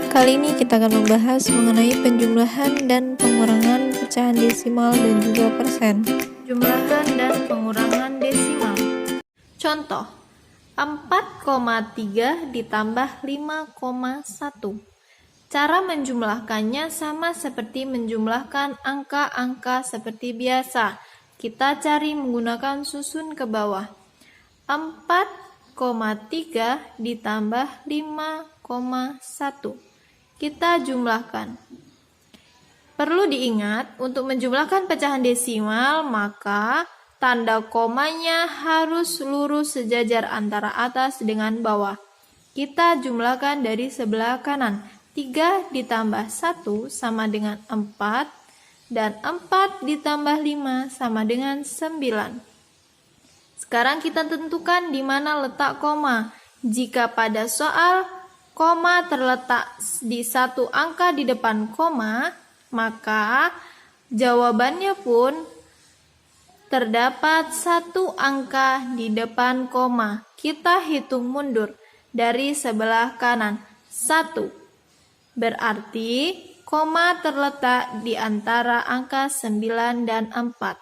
Kali ini kita akan membahas mengenai penjumlahan dan pengurangan pecahan desimal dan juga persen. Jumlahan dan pengurangan desimal. Contoh, 4,3 ditambah 5,1. Cara menjumlahkannya sama seperti menjumlahkan angka-angka seperti biasa. Kita cari menggunakan susun ke bawah. 4,3 ditambah 5,1. Kita jumlahkan. Perlu diingat, untuk menjumlahkan pecahan desimal, maka tanda komanya harus lurus sejajar antara atas dengan bawah. Kita jumlahkan dari sebelah kanan. 3 ditambah 1 sama dengan 4, dan 4 ditambah 5 sama dengan 9. Sekarang kita tentukan di mana letak koma. Jika pada soal koma terletak di satu angka di depan koma, maka jawabannya pun terdapat satu angka di depan koma. Kita hitung mundur dari sebelah kanan. 1. Berarti koma terletak di antara angka 9 dan 4.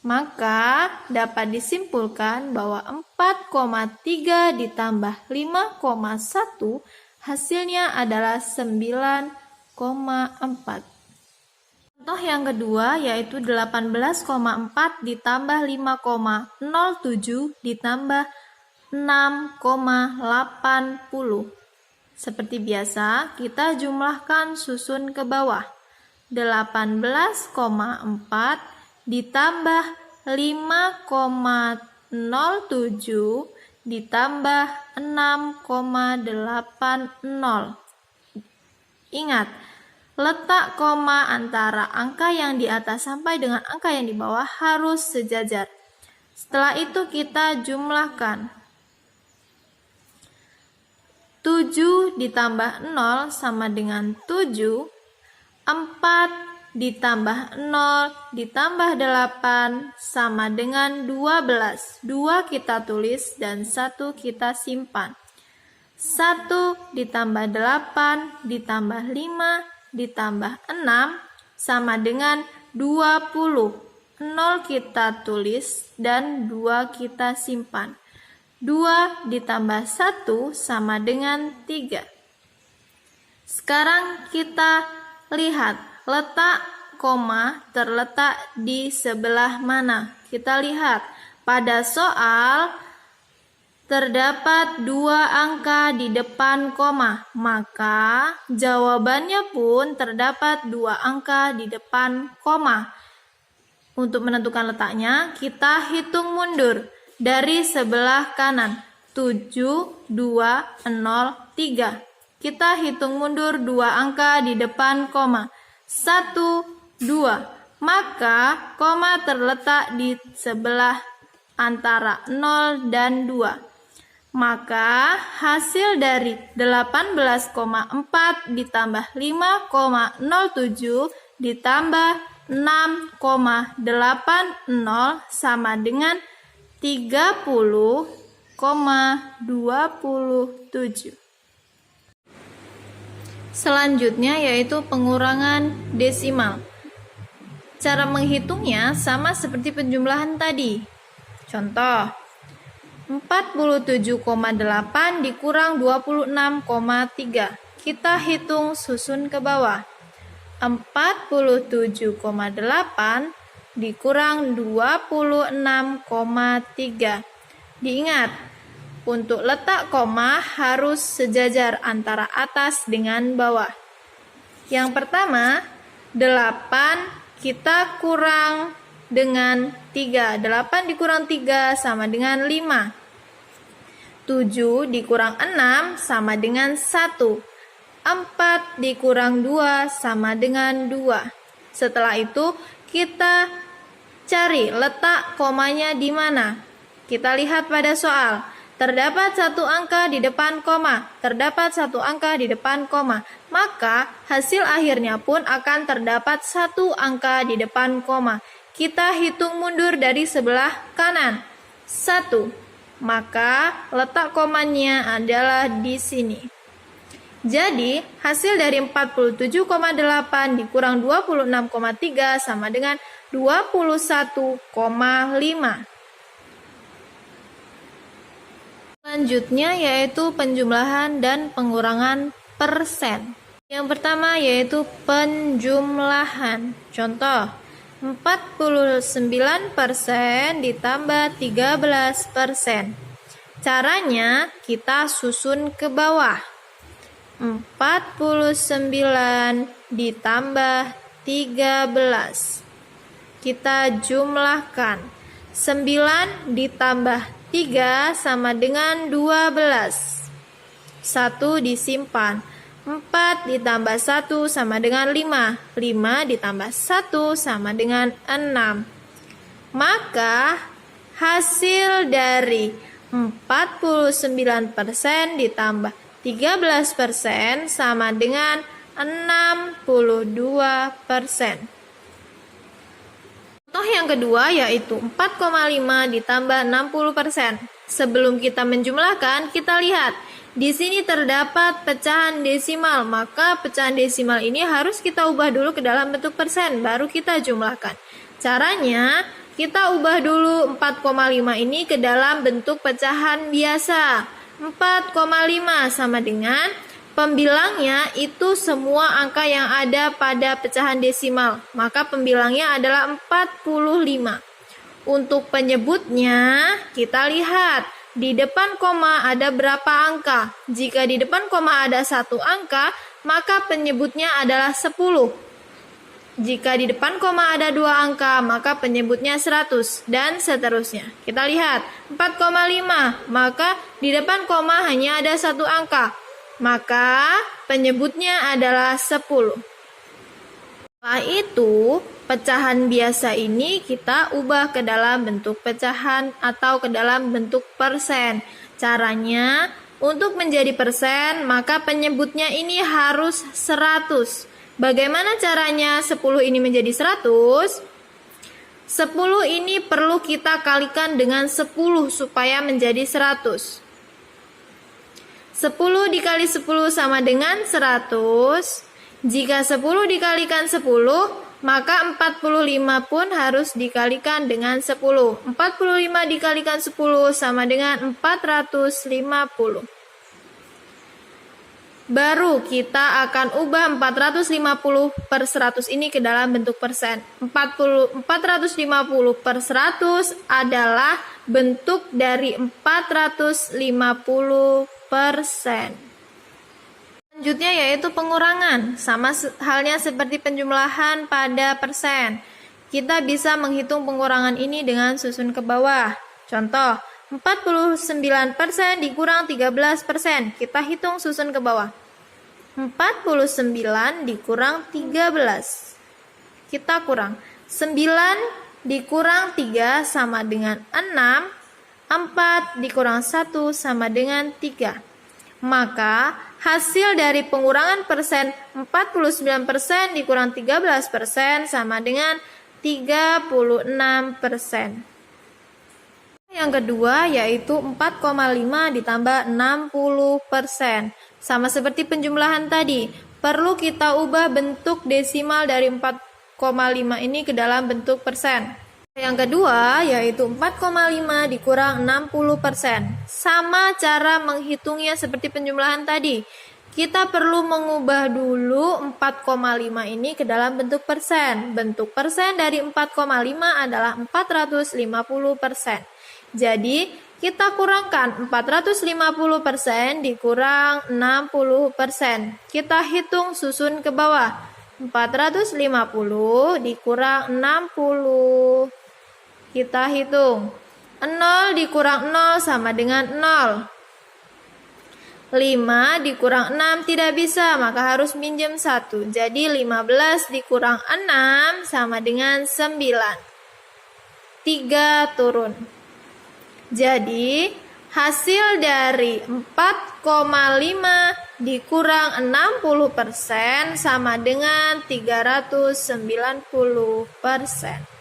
Maka dapat disimpulkan bahwa 4,3 ditambah 5,1 hasilnya adalah 9,4. Contoh yang kedua yaitu 18,4 ditambah 5,07 ditambah 6,80. Seperti biasa, kita jumlahkan susun ke bawah. 18,4 ditambah 5,07 ditambah 6,80. Ingat, letak koma antara angka yang di atas sampai dengan angka yang di bawah harus sejajar. Setelah itu kita jumlahkan. 7 ditambah 0 sama dengan 7. 4 ditambah 0 ditambah 8 sama dengan 12. 2 kita tulis dan 1 kita simpan. 1 ditambah 8 ditambah 5 ditambah 6 sama dengan 20. 0 kita tulis dan 2 kita simpan. 2 ditambah 1 sama dengan 3. Sekarang kita lihat letak koma terletak di sebelah mana. Kita lihat pada soal terdapat 2 angka di depan koma, maka jawabannya pun terdapat 2 angka di depan koma. Untuk menentukan letaknya, kita hitung mundur dari sebelah kanan. 7, 2, 0, 3. Kita hitung mundur 2 angka di depan koma. 1, 2. Maka koma terletak di sebelah antara 0 dan 2. Maka hasil dari 18,4 ditambah 5,07 ditambah 6,80 sama dengan 30,27. Selanjutnya yaitu pengurangan desimal. Cara menghitungnya sama seperti penjumlahan tadi. Contoh, 47,8 dikurang 26,3. Kita hitung susun ke bawah. 47,8 dikurang 26,3. Diingat, untuk letak koma harus sejajar antara atas dengan bawah. Yang pertama, 8 kita kurang dengan 3. 8 dikurang 3 sama dengan 5. 7 dikurang 6 sama dengan 1. 4 dikurang 2 sama dengan 2. Setelah itu kita cari letak komanya di mana. Kita lihat pada soal. Terdapat satu angka di depan koma, terdapat satu angka di depan koma, maka hasil akhirnya pun akan terdapat satu angka di depan koma. Kita hitung mundur dari sebelah kanan. 1. Maka letak komanya adalah di sini. Jadi, hasil dari 47,8 dikurang 26,3 sama dengan 21,5. Selanjutnya yaitu penjumlahan dan pengurangan persen. Yang pertama yaitu penjumlahan. Contoh, 49% ditambah 13%. Caranya kita susun ke bawah. 49 ditambah 13. Kita jumlahkan. 9 ditambah 3 sama dengan 12. 1 disimpan. 4 ditambah 1 sama dengan 5. 5 ditambah 1 sama dengan 6. Maka hasil dari 49% ditambah 13% sama dengan 62%. Contoh yang kedua yaitu 4,5 ditambah 60%. Sebelum kita menjumlahkan, kita lihat. Di sini terdapat pecahan desimal, maka pecahan desimal ini harus kita ubah dulu ke dalam bentuk persen, baru kita jumlahkan. Caranya, kita ubah dulu 4,5 ini ke dalam bentuk pecahan biasa. 4,5 sama dengan pembilangnya itu semua angka yang ada pada pecahan desimal. Maka pembilangnya adalah 45. Untuk penyebutnya, kita lihat di depan koma ada berapa angka. Jika di depan koma ada 1 angka, maka penyebutnya adalah 10. Jika di depan koma ada 2 angka, maka penyebutnya 100, dan seterusnya. Kita lihat, 4,5, maka di depan koma hanya ada 1 angka, maka penyebutnya adalah 10. Setelah itu, pecahan biasa ini kita ubah ke dalam bentuk pecahan atau ke dalam bentuk persen. Caranya, untuk menjadi persen, maka penyebutnya ini harus 100. Bagaimana caranya 10 ini menjadi 100? 10 ini perlu kita kalikan dengan 10 supaya menjadi 100. 10 dikali 10 sama dengan 100. Jika 10 dikalikan 10, maka 45 pun harus dikalikan dengan 10. 45 dikalikan 10 sama dengan 450. Baru kita akan ubah 450 per 100 ini ke dalam bentuk persen. 450 per 100 adalah bentuk dari 450%. Selanjutnya yaitu pengurangan. Sama halnya seperti penjumlahan pada persen. Kita bisa menghitung pengurangan ini dengan susun ke bawah. Contoh, 49% dikurang 13%. Kita hitung susun ke bawah. 49 dikurang 13. Kita kurang. 9 dikurang 3 sama dengan 6. 4 dikurang 1 sama dengan 3. Maka hasil dari pengurangan persen 49% dikurang 13% sama dengan 36%. Yang kedua yaitu 4,5 ditambah 60%. Sama seperti penjumlahan tadi, perlu kita ubah bentuk desimal dari 4,5 ini ke dalam bentuk persen. Yang kedua yaitu 4,5 dikurang 60%. Sama cara menghitungnya seperti penjumlahan tadi. Kita perlu mengubah dulu 4,5 ini ke dalam bentuk persen. Bentuk persen dari 4,5 adalah 450%. Jadi, kita kurangkan 450% dikurang 60%. Kita hitung susun ke bawah. 450 dikurang 60. Kita hitung. 0 dikurang 0 sama dengan 0. 5 dikurang 6 tidak bisa, maka harus minjem 1. Jadi 15 dikurang 6 sama dengan 9. 3 turun. Jadi, hasil dari 4,5 dikurang 60% sama dengan 390%.